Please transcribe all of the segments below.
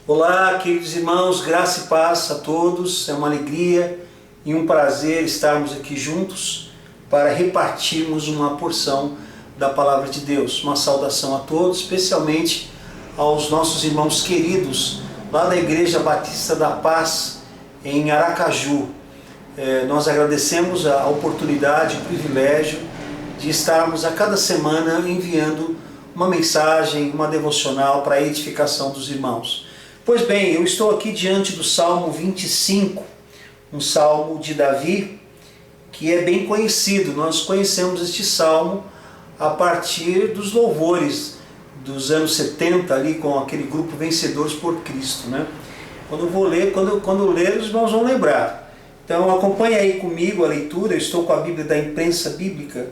Olá, queridos irmãos, graça e paz a todos. É uma alegria e um prazer estarmos aqui juntos para repartirmos uma porção da Palavra de Deus. Uma saudação a todos, especialmente aos nossos irmãos queridos lá da Igreja Batista da Paz, em Aracaju. Nós agradecemos a oportunidade, o privilégio de estarmos a cada semana enviando uma mensagem, uma devocional para a edificação dos irmãos. Pois bem, eu estou aqui diante do Salmo 25, um salmo de Davi, que é bem conhecido. Nós conhecemos este salmo a partir dos louvores dos anos 70, ali com aquele grupo Vencedores por Cristo, né? Quando ler, os irmãos vão lembrar. Então acompanhe aí comigo a leitura. Eu estou com a Bíblia da Imprensa Bíblica,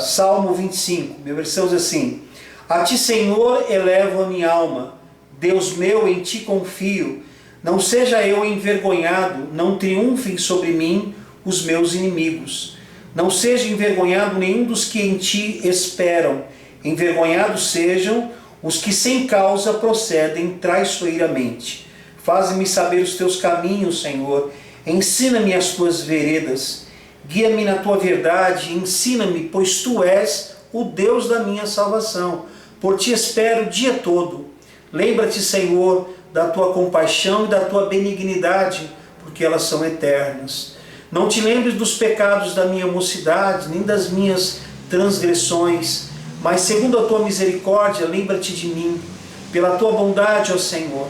Salmo 25, minha versão diz assim: A ti, Senhor, elevo a minha alma, Deus meu, em ti confio. Não seja eu envergonhado, não triunfem sobre mim os meus inimigos. Não seja envergonhado nenhum dos que em ti esperam. Envergonhados sejam os que sem causa procedem traiçoeiramente. Faze-me saber os teus caminhos, Senhor. Ensina-me as tuas veredas. Guia-me na tua verdade, ensina-me, pois tu és o Deus da minha salvação. Por ti espero o dia todo. Lembra-te, Senhor, da tua compaixão e da tua benignidade, porque elas são eternas. Não te lembres dos pecados da minha mocidade, nem das minhas transgressões, mas segundo a tua misericórdia, lembra-te de mim, pela tua bondade, ó Senhor.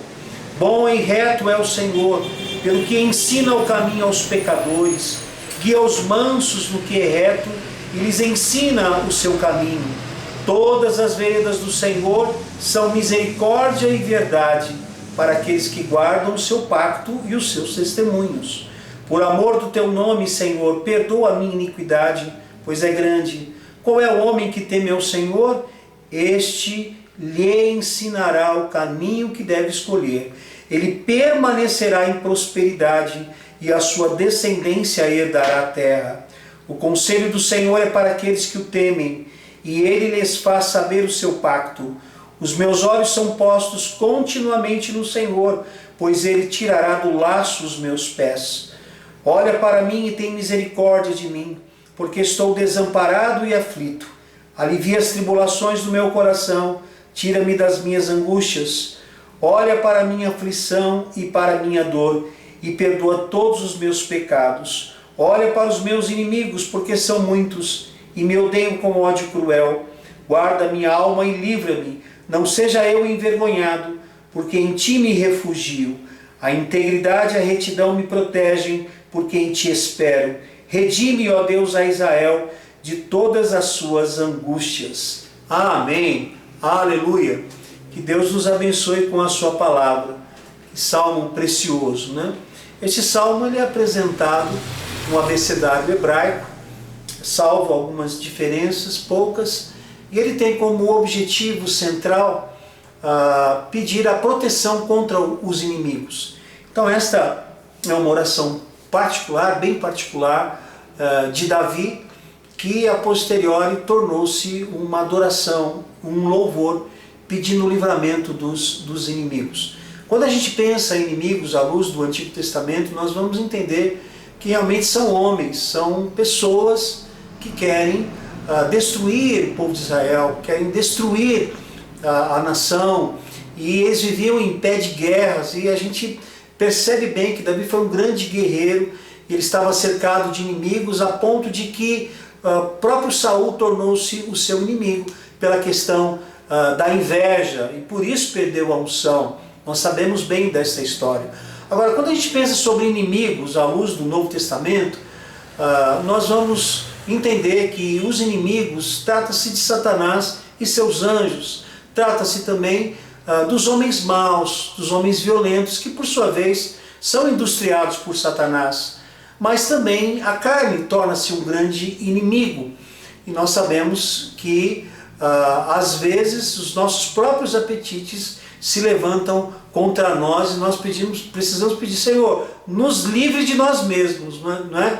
Bom e reto é o Senhor, pelo que ensina o caminho aos pecadores, guia os mansos no que é reto e lhes ensina o seu caminho. Todas as veredas do Senhor são misericórdia e verdade para aqueles que guardam o seu pacto e os seus testemunhos. Por amor do teu nome, Senhor, perdoa a minha iniquidade, pois é grande. Qual é o homem que teme ao Senhor? Este lhe ensinará o caminho que deve escolher. Ele permanecerá em prosperidade e a sua descendência herdará a terra. O conselho do Senhor é para aqueles que o temem, e ele lhes faz saber o seu pacto. Os meus olhos são postos continuamente no Senhor, pois ele tirará do laço os meus pés. Olha para mim e tem misericórdia de mim, porque estou desamparado e aflito. Alivia as tribulações do meu coração, tira-me das minhas angústias. Olha para a minha aflição e para a minha dor, e perdoa todos os meus pecados. Olha para os meus inimigos, porque são muitos, e me odeiam com ódio cruel. Guarda minha alma e livra-me, não seja eu envergonhado, porque em ti me refugio. A integridade e a retidão me protegem, porque em ti espero. Redime, ó Deus, a Israel de todas as suas angústias. Amém. Aleluia. Que Deus nos abençoe com a sua palavra. Que salmo precioso, né? Este salmo ele é apresentado no abecedário hebraico, salvo algumas diferenças, poucas, e ele tem como objetivo central pedir a proteção contra os inimigos. Então esta é uma oração particular, bem particular, de Davi, que a posteriori tornou-se uma adoração, um louvor, pedindo o livramento dos inimigos. Quando a gente pensa em inimigos à luz do Antigo Testamento, nós vamos entender que realmente são homens, são pessoas que querem destruir o povo de Israel, querem destruir a nação, e eles viviam em pé de guerras, e a gente percebe bem que Davi foi um grande guerreiro, ele estava cercado de inimigos a ponto de que o próprio Saul tornou-se o seu inimigo pela questão da inveja, e por isso perdeu a unção. Nós sabemos bem dessa história. Agora, quando a gente pensa sobre inimigos à luz do Novo Testamento, nós vamos entender que os inimigos trata-se de Satanás e seus anjos, trata-se também dos homens maus, dos homens violentos, que por sua vez são industriados por Satanás. Mas também a carne torna-se um grande inimigo. E nós sabemos que às vezes os nossos próprios apetites se levantam contra nós e nós precisamos pedir: Senhor, nos livre de nós mesmos, não é?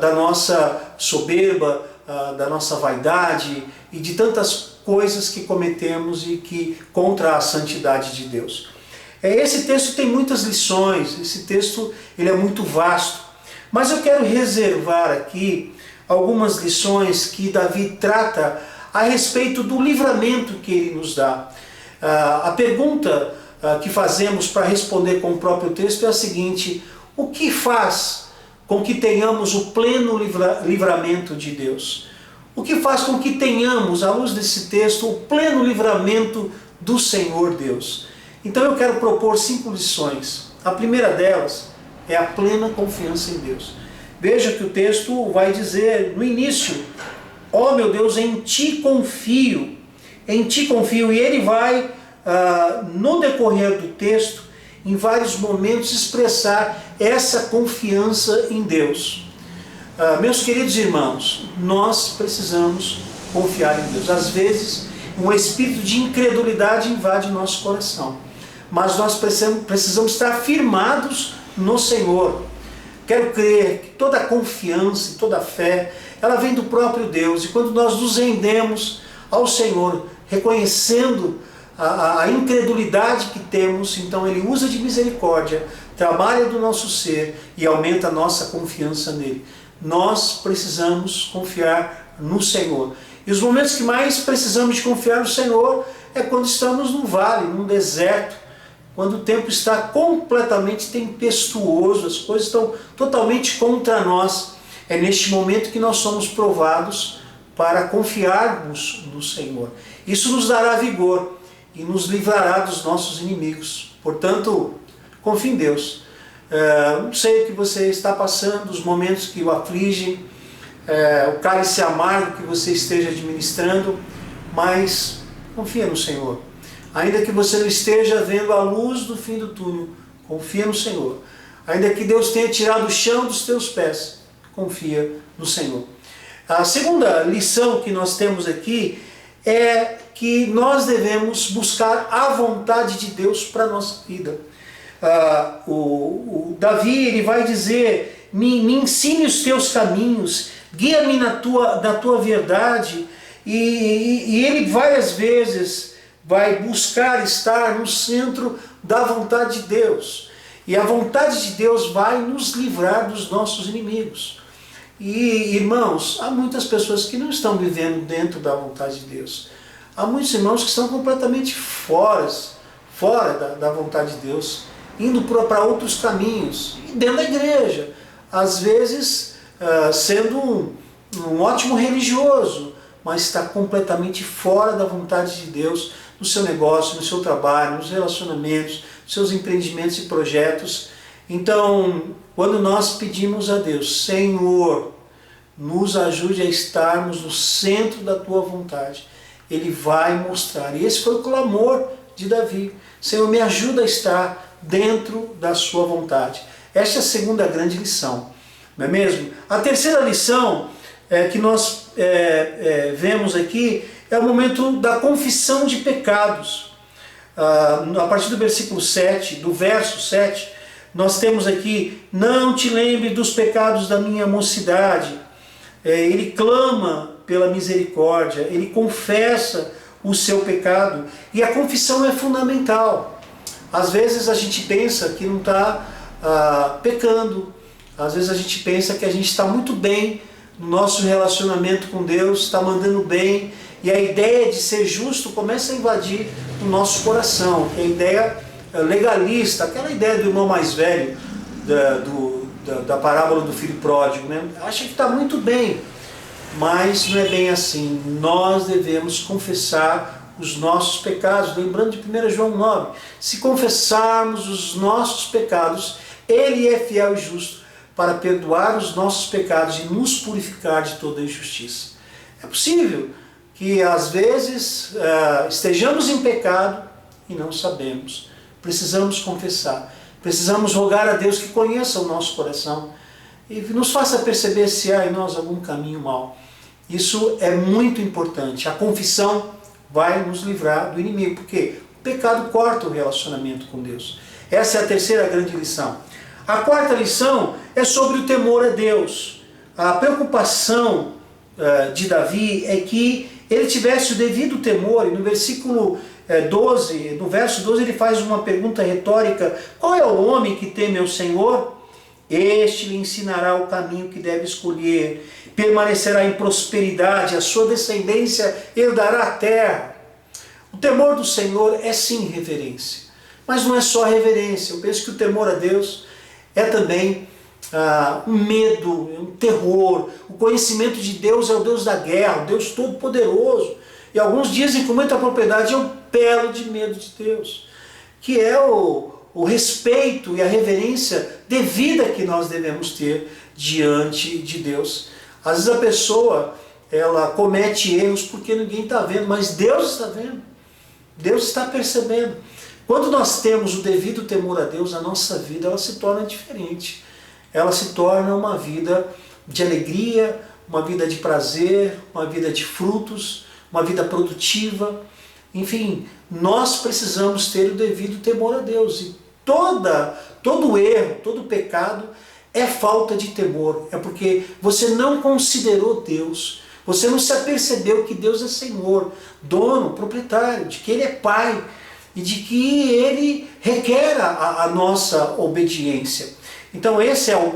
Da nossa soberba, da nossa vaidade e de tantas coisas que cometemos e que contra a santidade de Deus. Esse texto tem muitas lições, esse texto ele é muito vasto, mas eu quero reservar aqui algumas lições que Davi trata a respeito do livramento que ele nos dá. A pergunta que fazemos para responder com o próprio texto é a seguinte: o que faz com que tenhamos o pleno livramento de Deus? O que faz com que tenhamos, à luz desse texto, o pleno livramento do Senhor Deus? Então eu quero propor 5 lições. A primeira delas é a plena confiança em Deus. Veja que o texto vai dizer no início: ó meu Deus, em ti confio, em ti confio. E ele vai, no decorrer do texto, em vários momentos, expressar essa confiança em Deus. Meus queridos irmãos, nós precisamos confiar em Deus. Às vezes, um espírito de incredulidade invade nosso coração, mas nós precisamos estar firmados no Senhor. Quero crer que toda a confiança e toda a fé, ela vem do próprio Deus, e quando nós nos rendemos ao Senhor, reconhecendo a incredulidade que temos, então Ele usa de misericórdia, trabalha do nosso ser e aumenta a nossa confiança nele. Nós precisamos confiar no Senhor. E os momentos que mais precisamos de confiar no Senhor é quando estamos num vale, num deserto, quando o tempo está completamente tempestuoso, as coisas estão totalmente contra nós. É neste momento que nós somos provados para confiarmos no Senhor. Isso nos dará vigor e nos livrará dos nossos inimigos. Portanto, confie em Deus. Não sei o que você está passando, os momentos que o afligem, o cálice amargo que você esteja administrando, mas confia no Senhor. Ainda que você não esteja vendo a luz do fim do túnel, confia no Senhor. Ainda que Deus tenha tirado o chão dos teus pés, confia no Senhor. A segunda lição que nós temos aqui é que nós devemos buscar a vontade de Deus para a nossa vida. O Davi ele vai dizer: me ensine os teus caminhos, guia-me na tua verdade, e ele várias vezes vai buscar estar no centro da vontade de Deus, e a vontade de Deus vai nos livrar dos nossos inimigos. E irmãos, há muitas pessoas que não estão vivendo dentro da vontade de Deus. Há muitos irmãos que estão completamente fora da vontade de Deus, indo para outros caminhos, dentro da igreja, às vezes sendo um ótimo religioso, mas está completamente fora da vontade de Deus, no seu negócio, no seu trabalho, nos relacionamentos, nos seus empreendimentos e projetos. Então, quando nós pedimos a Deus: Senhor, nos ajude a estarmos no centro da tua vontade, Ele vai mostrar. E esse foi o clamor de Davi: Senhor, me ajuda a estar dentro da sua vontade. Esta é a segunda grande lição, não é mesmo? A terceira lição que nós vemos aqui é o momento da confissão de pecados. A partir do versículo 7, do verso 7, nós temos aqui: não te lembre dos pecados da minha mocidade. Ele clama pela misericórdia, ele confessa o seu pecado, e a confissão é fundamental. Às vezes a gente pensa que não está pecando, às vezes a gente pensa que a gente está muito bem no nosso relacionamento com Deus, está mandando bem, e a ideia de ser justo começa a invadir o nosso coração, que é a ideia legalista, aquela ideia do irmão mais velho, da parábola do filho pródigo, né? Acha que está muito bem, mas não é bem assim. Nós devemos confessar os nossos pecados, lembrando de 1 João 9, se confessarmos os nossos pecados, Ele é fiel e justo para perdoar os nossos pecados e nos purificar de toda injustiça. É possível que às vezes estejamos em pecado e não sabemos. Precisamos confessar, precisamos rogar a Deus que conheça o nosso coração e nos faça perceber se há em nós algum caminho mau. Isso é muito importante. A confissão vai nos livrar do inimigo, porque o pecado corta o relacionamento com Deus. Essa é a terceira grande lição. A quarta lição é sobre o temor a Deus. A preocupação de Davi é que ele tivesse o devido temor, e no versículo 12, no verso 12 ele faz uma pergunta retórica: qual é o homem que teme ao Senhor? Este lhe ensinará o caminho que deve escolher, permanecerá em prosperidade, a sua descendência herdará a terra. O temor do Senhor é sim reverência, mas não é só reverência. Eu penso que o temor a Deus é também um medo, um terror. O conhecimento de Deus é o Deus da guerra, o Deus Todo-Poderoso. E alguns dizem com muita propriedade: é um pelo de medo de Deus, que é o respeito e a reverência devida que nós devemos ter diante de Deus. Às vezes a pessoa, ela comete erros porque ninguém está vendo, mas Deus está vendo, Deus está percebendo. Quando nós temos o devido temor a Deus, a nossa vida ela se torna diferente. Ela se torna uma vida de alegria, uma vida de prazer, uma vida de frutos, uma vida produtiva. Enfim, nós precisamos ter o devido temor a Deus. E todo erro, todo pecado é falta de temor. É porque você não considerou Deus, você não se apercebeu que Deus é Senhor, dono, proprietário, de que Ele é Pai e de que Ele requer a nossa obediência. Então esse é o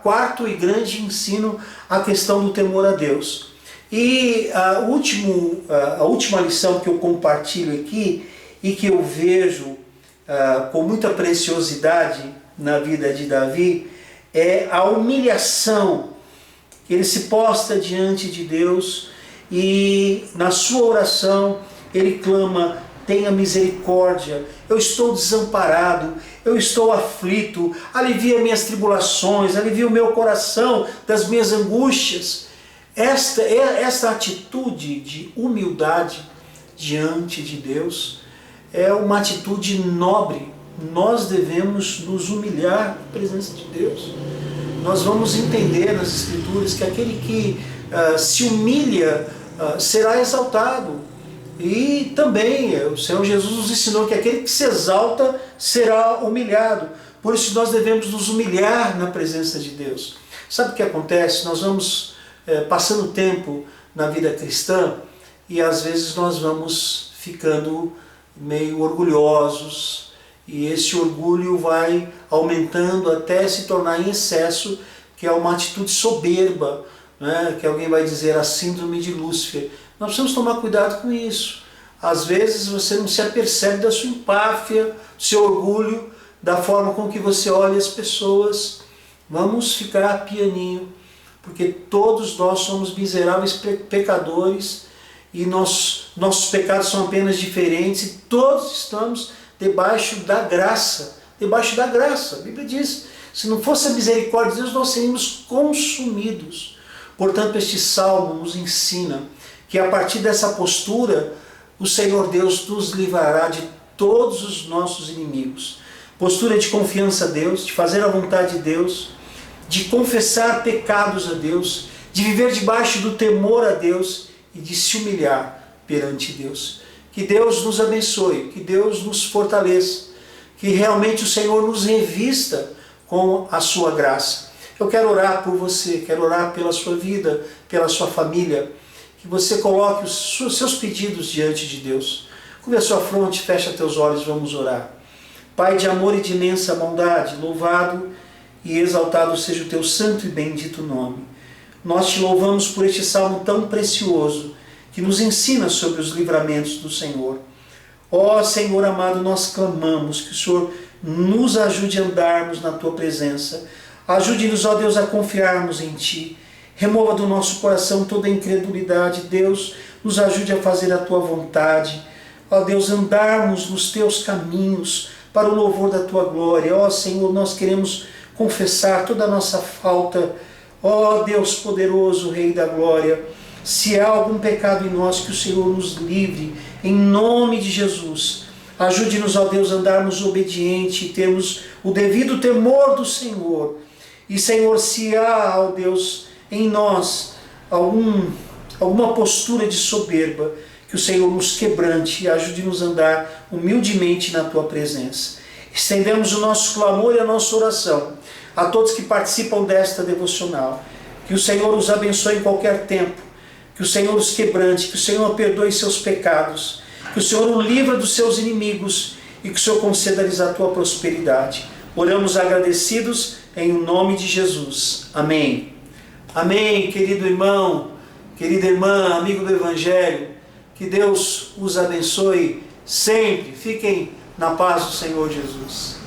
quarto e grande ensino, a questão do temor a Deus. E a última lição que eu compartilho aqui e que eu vejo com muita preciosidade na vida de Davi é a humilhação que ele se posta diante de Deus e na sua oração ele clama: tenha misericórdia, eu estou desamparado, eu estou aflito, alivia minhas tribulações, alivia o meu coração das minhas angústias. Esta atitude de humildade diante de Deus é uma atitude nobre. Nós devemos nos humilhar na presença de Deus. Nós vamos entender nas Escrituras que aquele que se humilha será exaltado. E também o Senhor Jesus nos ensinou que aquele que se exalta será humilhado. Por isso nós devemos nos humilhar na presença de Deus. Sabe o que acontece? Nós vamos passando tempo na vida cristã e às vezes nós vamos ficando meio orgulhosos e esse orgulho vai aumentando até se tornar em excesso, que é uma atitude soberba, né? Que alguém vai dizer a síndrome de Lúcifer. Nós precisamos tomar cuidado com isso. Às vezes você não se apercebe da sua empáfia, do seu orgulho, da forma com que você olha as pessoas. Vamos ficar pianinho, porque todos nós somos miseráveis pecadores e nossos pecados são apenas diferentes e todos estamos debaixo da graça. Debaixo da graça. A Bíblia diz: se não fosse a misericórdia de Deus, nós seríamos consumidos. Portanto, este salmo nos ensina que a partir dessa postura, o Senhor Deus nos livrará de todos os nossos inimigos. Postura de confiança a Deus, de fazer a vontade de Deus, de confessar pecados a Deus, de viver debaixo do temor a Deus e de se humilhar perante Deus. Que Deus nos abençoe, que Deus nos fortaleça, que realmente o Senhor nos revista com a sua graça. Eu quero orar por você, quero orar pela sua vida, pela sua família, que você coloque os seus pedidos diante de Deus. Curva a sua fronte, fecha teus olhos, vamos orar. Pai de amor e de imensa bondade, louvado e exaltado seja o teu santo e bendito nome. Nós te louvamos por este salmo tão precioso, que nos ensina sobre os livramentos do Senhor. Ó Senhor amado, nós clamamos que o Senhor nos ajude a andarmos na tua presença. Ajude-nos, ó Deus, a confiarmos em ti. Remova do nosso coração toda a incredulidade. Deus, nos ajude a fazer a tua vontade. Ó Deus, andarmos nos teus caminhos para o louvor da tua glória. Ó Senhor, nós queremos confessar toda a nossa falta. Ó Deus poderoso, Rei da glória, se há algum pecado em nós, que o Senhor nos livre, em nome de Jesus. Ajude-nos, ó Deus, a andarmos obediente e termos o devido temor do Senhor. E Senhor, se há, ó Deus, em nós alguma postura de soberba, que o Senhor nos quebrante e ajude-nos a andar humildemente na tua presença. Estendemos o nosso clamor e a nossa oração a todos que participam desta devocional. Que o Senhor os abençoe em qualquer tempo, que o Senhor os quebrante, que o Senhor perdoe seus pecados, que o Senhor o livra dos seus inimigos e que o Senhor conceda-lhes a tua prosperidade. Oramos agradecidos em nome de Jesus. Amém. Amém, querido irmão, querida irmã, amigo do Evangelho. Que Deus os abençoe sempre. Fiquem na paz do Senhor Jesus.